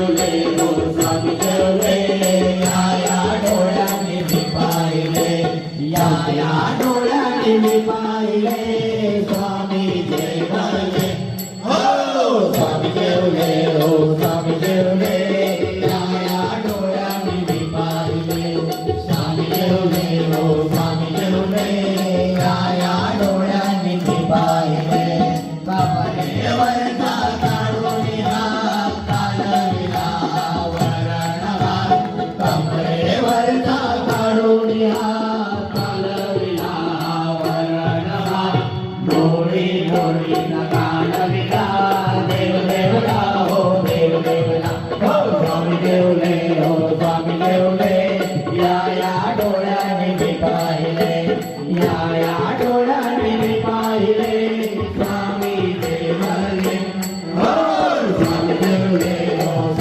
स्वामी जेवले या डोळ्यांनी मी पाहिले या डोळ्यांनी मी पाहिले स्वामी जेवले हो स्वामी जेवले हो स्वामी जेवले या डोळ्यांनी मी पाहिले स्वामी जेवले हो स्वामी जेवले या डोळ्यांनी मी पाहिले कमरे वरचा काढून हात काढविला वरणभात कमरेवरचा काढून हात काढविला वरणभात डोळी डोळीला काढविला देव देवला हो देव देवला हो